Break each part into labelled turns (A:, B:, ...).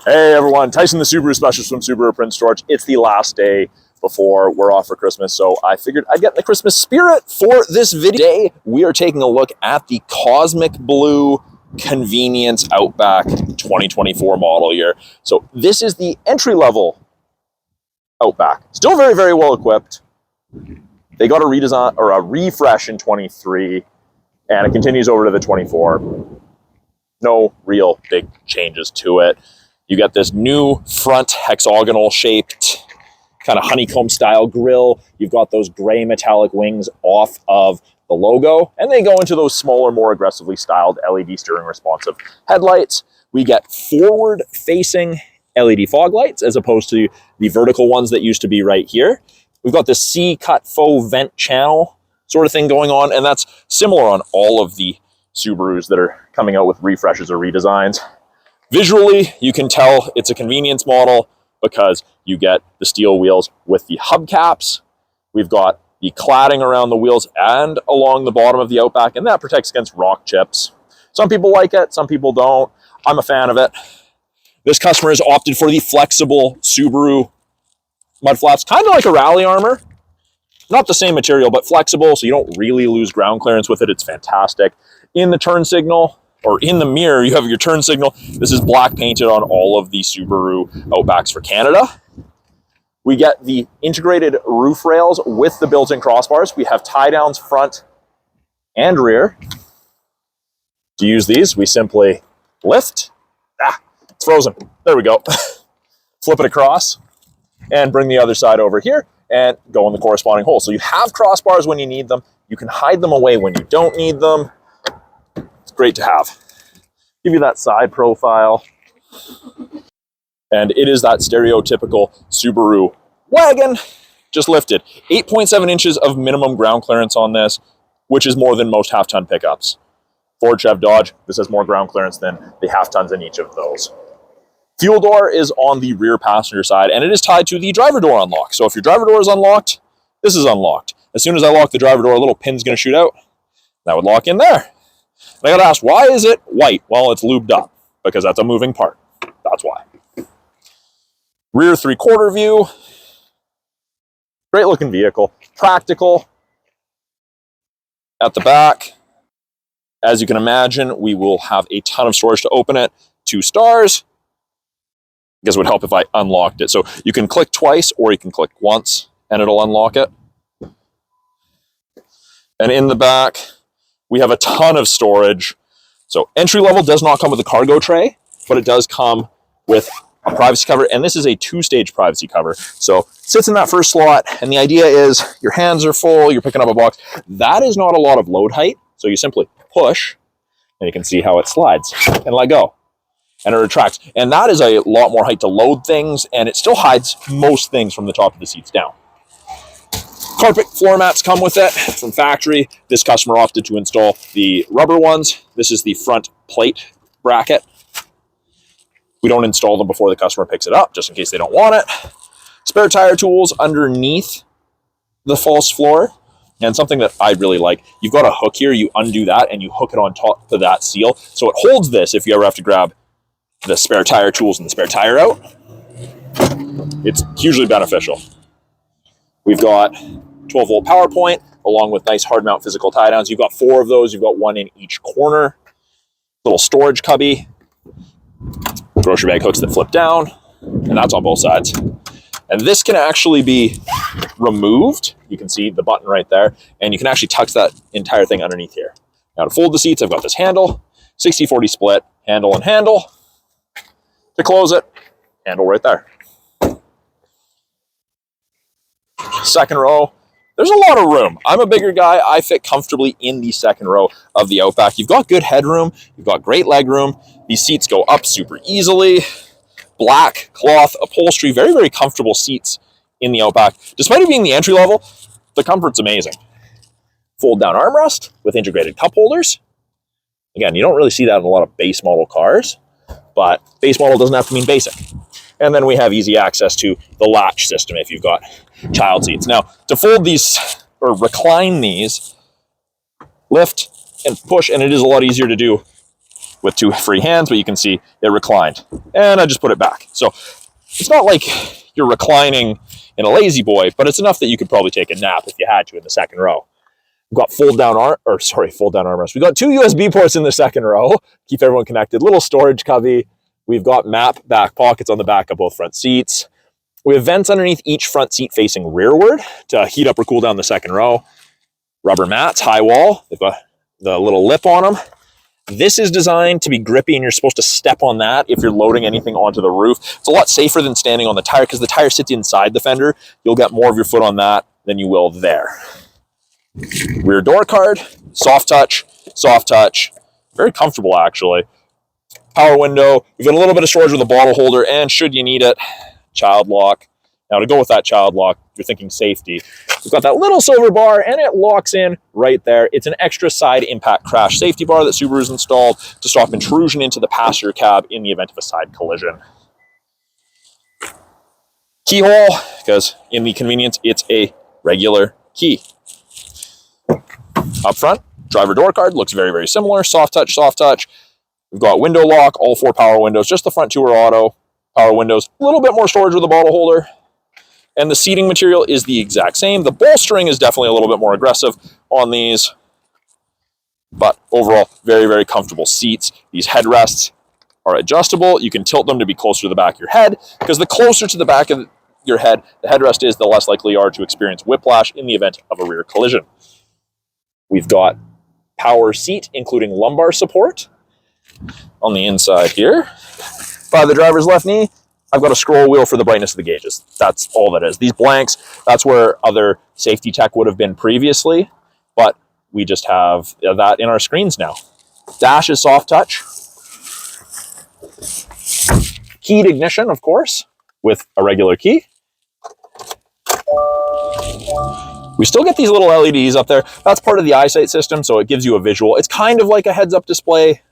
A: Hey everyone, Tyson the Subaru Specialist from Subaru Print Storage. It's the last day before we're off for Christmas, so I figured I'd get in the Christmas spirit for this video. Today, we are taking a look at the Cosmic Blue Convenience Outback 2024 model year. So this is the entry-level Outback. Still very, very well equipped. They got a redesign or a refresh in 23, and it continues over to the 24. No real big changes to it. You got this new front hexagonal shaped kind of honeycomb style grille. You've got those gray metallic wings off of the logo, and they go into those smaller, more aggressively styled LED steering responsive headlights. We get forward facing LED fog lights as opposed to the vertical ones that used to be right here. We've got this C-cut faux vent channel sort of thing going on, and that's similar on all of the Subarus that are coming out with refreshes or redesigns. Visually, you can tell it's a convenience model because you get the steel wheels with the hubcaps. We've got the cladding around the wheels and along the bottom of the Outback, and that protects against rock chips. Some people like it, some people don't. I'm a fan of it. This customer has opted for the flexible Subaru mud flaps, kind of like a rally armor. Not the same material, but flexible, so you don't really lose ground clearance with it. It's fantastic. In the turn signal, or in the mirror, you have your turn signal. This is black painted on all of the Subaru Outbacks for Canada. We get the integrated roof rails with the built-in crossbars. We have tie downs front and rear. To use these, we simply lift. It's frozen. There we go. Flip it across and bring the other side over here and go in the corresponding hole. So you have crossbars when you need them. You can hide them away when you don't need them. Great to have. Give you that side profile. And it is that stereotypical Subaru wagon, just lifted. 8.7 inches of minimum ground clearance on this, which is more than most half-ton pickups. Ford, Chev, Dodge, this has more ground clearance than the half-tons in each of those. Fuel door is on the rear passenger side, and it is tied to the driver door unlock. So if your driver door is unlocked, this is unlocked. As soon as I lock the driver door, a little pin's going to shoot out. That would lock in there. And I got to ask, why is it white? Well, it's lubed up, because that's a moving part. That's why. Rear 3/4 view. Great looking vehicle. Practical. At the back, as you can imagine, we will have a ton of storage to open it. 2 stars. I guess it would help if I unlocked it. So you can click twice or you can click once and it'll unlock it. And in the back, we have a ton of storage. So entry level does not come with a cargo tray, but it does come with a privacy cover. And this is a 2-stage privacy cover. So it sits in that first slot. And the idea is your hands are full, you're picking up a box. That is not a lot of load height. So you simply push and you can see how it slides and let go. And it retracts. And that is a lot more height to load things. And it still hides most things from the top of the seats down. Carpet floor mats come with it from factory. This customer opted to install the rubber ones. This is the front plate bracket. We don't install them before the customer picks it up, just in case they don't want it. Spare tire tools underneath the false floor. And something that I really like, you've got a hook here, you undo that and you hook it on top of that seal. So it holds this if you ever have to grab the spare tire tools and the spare tire out. It's hugely beneficial. We've got 12-volt power point, along with nice hard mount physical tie downs. You've got 4 of those. You've got 1 in each corner. Little storage cubby. Grocery bag hooks that flip down. And that's on both sides. And this can actually be removed. You can see the button right there. And you can actually tuck that entire thing underneath here. Now to fold the seats, I've got this handle. 60-40 split, handle and handle. To close it, handle right there. Second row. There's a lot of room. I'm a bigger guy. I fit comfortably in the second row of the Outback. You've got good headroom. You've got great leg room. These seats go up super easily. Black cloth upholstery. Very, very comfortable seats in the Outback. Despite it being the entry level, the comfort's amazing. Fold down armrest with integrated cup holders. Again, you don't really see that in a lot of base model cars, but base model doesn't have to mean basic. And then we have easy access to the latch system if you've got child seats. Now, to fold these or recline these, lift and push, and it is a lot easier to do with 2 free hands, but you can see it reclined. And I just put it back. So it's not like you're reclining in a lazy boy, but it's enough that you could probably take a nap if you had to in the second row. We've got fold down armrest. We've got 2 USB ports in the second row. Keep everyone connected. Little storage cubby. We've got map back pockets on the back of both front seats. We have vents underneath each front seat facing rearward to heat up or cool down the second row. Rubber mats, high wall. They've got the little lip on them. This is designed to be grippy, and you're supposed to step on that if you're loading anything onto the roof. It's a lot safer than standing on the tire because the tire sits inside the fender. You'll get more of your foot on that than you will there. Rear door card, soft touch, very comfortable actually. Power window, you've got a little bit of storage with a bottle holder, and should you need it, child lock. Now to go with that child lock, you're thinking safety. We've got that little silver bar, and it locks in right there. It's an extra side impact crash safety bar that Subaru's installed to stop intrusion into the passenger cab in the event of a side collision. Keyhole, because in the convenience, it's a regular key. Up front, driver door card, looks very, very similar. Soft touch. We've got window lock, all 4 power windows. Just the front 2 are auto. Power windows, a little bit more storage with a bottle holder. And the seating material is the exact same. The bolstering is definitely a little bit more aggressive on these. But overall, very, very comfortable seats. These headrests are adjustable. You can tilt them to be closer to the back of your head, because the closer to the back of your head the headrest is, the less likely you are to experience whiplash in the event of a rear collision. We've got power seat, including lumbar support on the inside here. By the driver's left knee, I've got a scroll wheel for the brightness of the gauges. That's all that is. These blanks, that's where other safety tech would have been previously, but we just have that in our screens now. Dash is soft touch. Keyed ignition, of course, with a regular key. We still get these little LEDs up there. That's part of the EyeSight system, so it gives you a visual. It's kind of like a heads-up display.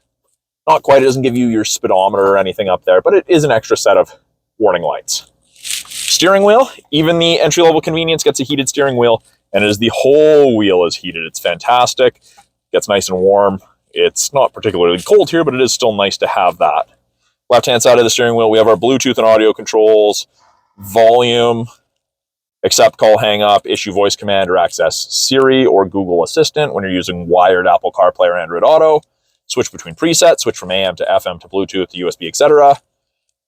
A: Not quite, it doesn't give you your speedometer or anything up there, but it is an extra set of warning lights. Steering wheel, even the entry-level convenience gets a heated steering wheel, and it is the whole wheel is heated. It's fantastic. Gets nice and warm. It's not particularly cold here, but it is still nice to have that. Left-hand side of the steering wheel, we have our Bluetooth and audio controls, volume, accept call, hang up, issue voice command, or access Siri or Google Assistant when you're using wired Apple CarPlay or Android Auto. Switch between presets, switch from AM to FM to Bluetooth to USB, etc.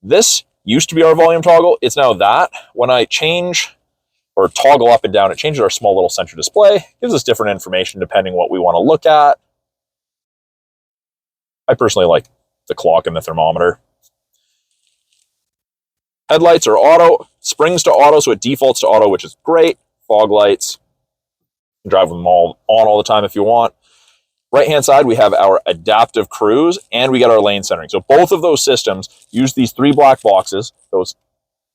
A: This used to be our volume toggle. It's now that. When I change or toggle up and down, it changes our small little center display. Gives us different information depending what we want to look at. I personally like the clock and the thermometer. Headlights are auto, springs to auto, so it defaults to auto, which is great. Fog lights. You can drive them all on all the time if you want. Right-hand side, we have our adaptive cruise, and we get our lane centering. So both of those systems use these 3 black boxes, those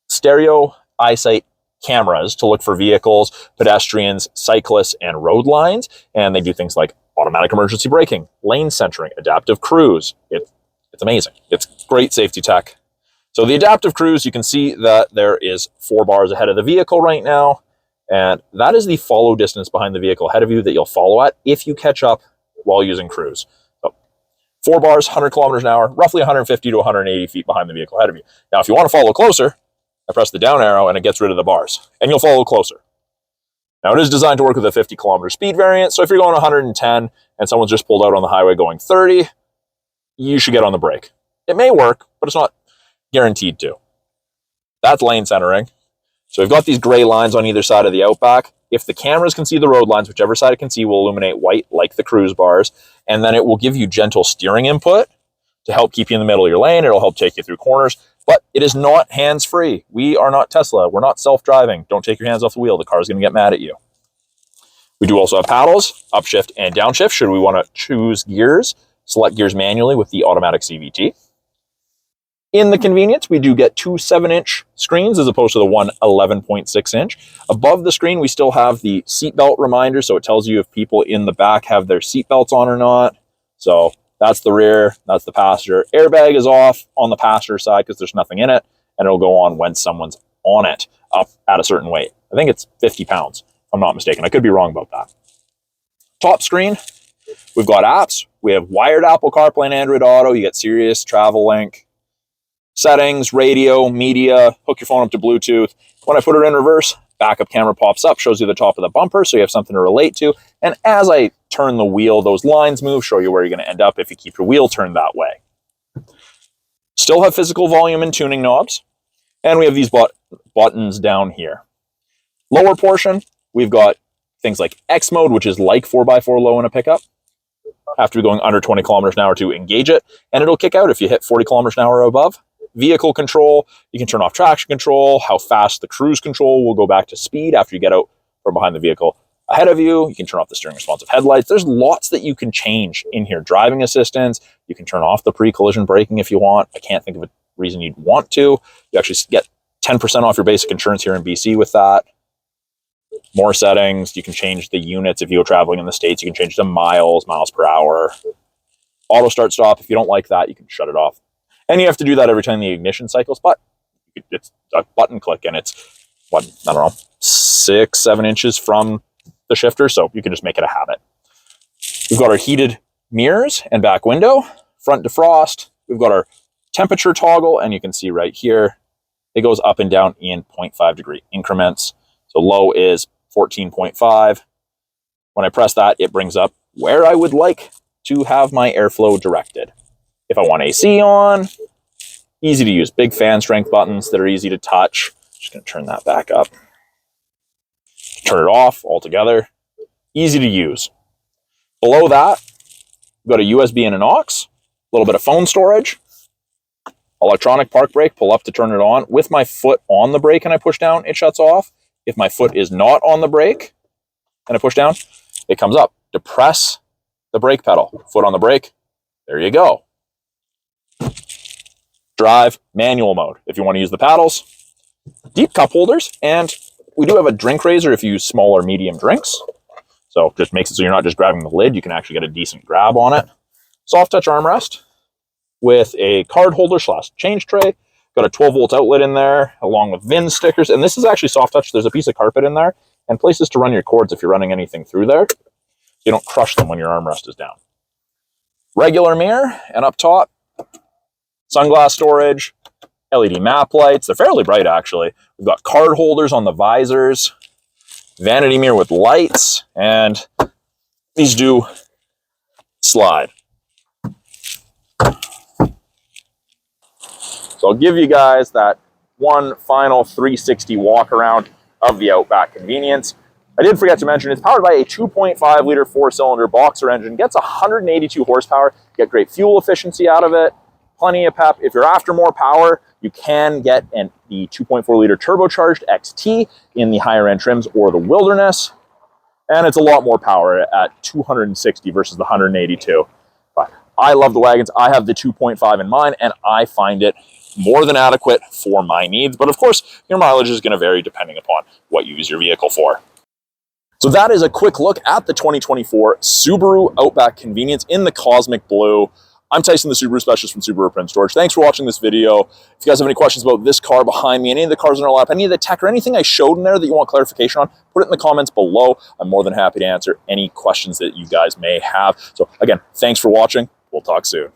A: stereo EyeSight cameras, to look for vehicles, pedestrians, cyclists, and road lines. And they do things like automatic emergency braking, lane centering, adaptive cruise. It's amazing. It's great safety tech. So the adaptive cruise, you can see that there is 4 bars ahead of the vehicle right now. And that is the follow distance behind the vehicle ahead of you that you'll follow at if you catch up while using cruise. So 4 bars, 100 kilometers an hour, roughly 150 to 180 feet behind the vehicle ahead of you. Now, if you want to follow closer, I press the down arrow and it gets rid of the bars, and you'll follow closer. Now, it is designed to work with a 50 kilometer speed variant, so if you're going 110 and someone's just pulled out on the highway going 30, you should get on the brake. It may work, but it's not guaranteed to. That's lane centering. So we've got these gray lines on either side of the Outback. If the cameras can see the road lines, whichever side it can see will illuminate white like the cruise bars, and then it will give you gentle steering input to help keep you in the middle of your lane. It'll help take you through corners, but it is not hands-free. We are not Tesla. We're not self-driving. Don't take your hands off the wheel. The car's going to get mad at you. We do also have paddles, upshift and downshift, should we want to choose gears, select gears manually with the automatic CVT. In the convenience, we do get 2 7-inch screens as opposed to the one 11.6-inch. Above the screen, we still have the seatbelt reminder, so it tells you if people in the back have their seatbelts on or not. So that's the rear, that's the passenger. Airbag is off on the passenger side because there's nothing in it, and it'll go on when someone's on it up at a certain weight. I think it's 50 pounds, if I'm not mistaken. I could be wrong about that. Top screen, We've got apps. We have wired Apple CarPlay and Android Auto. You get Sirius, Travel Link, settings, radio, media, hook your phone up to Bluetooth. When I put it in reverse, backup camera pops up, shows you the top of the bumper, so you have something to relate to. And as I turn the wheel, those lines move, show you where you're going to end up if you keep your wheel turned that way. Still have physical volume and tuning knobs. And we have these buttons down here. Lower portion, we've got things like X mode, which is like 4x4 low in a pickup. After going under 20 kilometers an hour to engage it, and it'll kick out if you hit 40 kilometers an hour or above. Vehicle control, you can turn off traction control, how fast the cruise control will go back to speed after you get out from behind the vehicle ahead of you. You can turn off the steering responsive headlights. There's lots that you can change in here. Driving assistance, you can turn off the pre-collision braking if you want. I can't think of a reason you'd want to. You actually get 10% off your basic insurance here in BC with that. More settings, you can change the units if you're traveling in the States. You can change the miles per hour. Auto start stop, if you don't like that, you can shut it off. And you have to do that every time the ignition cycles, but it's a button click and it's, what, I don't know, 6-7 inches from the shifter, so you can just make it a habit. We've got our heated mirrors and back window, front defrost. We've got our temperature toggle, and you can see right here, it goes up and down in 0.5 degree increments. So low is 14.5. When I press that, it brings up where I would like to have my airflow directed. If I want AC on, easy to use. Big fan strength buttons that are easy to touch. Just going to turn that back up. Turn it off altogether. Easy to use. Below that, we've got a USB and an aux. A little bit of phone storage. Electronic park brake, pull up to turn it on. With my foot on the brake and I push down, it shuts off. If my foot is not on the brake and I push down, it comes up. Depress the brake pedal. Foot on the brake. There you go. Drive, manual mode if you want to use the paddles. Deep cup holders, and we do have a drink raiser if you use small or medium drinks. So just makes it so you're not just grabbing the lid, you can actually get a decent grab on it. Soft touch armrest with a card holder / change tray. Got a 12-volt outlet in there, along with VIN stickers. And this is actually soft touch. There's a piece of carpet in there and places to run your cords if you're running anything through there. You don't crush them when your armrest is down. Regular mirror, and up top, sunglass storage, LED map lights. They're fairly bright, actually. We've got card holders on the visors, vanity mirror with lights, and these do slide. So I'll give you guys that one final 360 walk around of the Outback convenience. I did forget to mention it's powered by a 2.5 liter 4-cylinder boxer engine, gets 182 horsepower, get great fuel efficiency out of it, plenty of pep. If you're after more power, you can get the 2.4 liter turbocharged XT in the higher end trims or the Wilderness. And it's a lot more power at 260 versus the 182. But I love the wagons. I have the 2.5 in mine, and I find it more than adequate for my needs. But of course, your mileage is going to vary depending upon what you use your vehicle for. So that is a quick look at the 2024 Subaru Outback convenience in the Cosmic Blue. I'm Tyson, the Subaru specialist from Subaru Prince George. Thanks for watching this video. If you guys have any questions about this car behind me, any of the cars in our lap, any of the tech, or anything I showed in there that you want clarification on, put it in the comments below. I'm more than happy to answer any questions that you guys may have. So again, thanks for watching. We'll talk soon.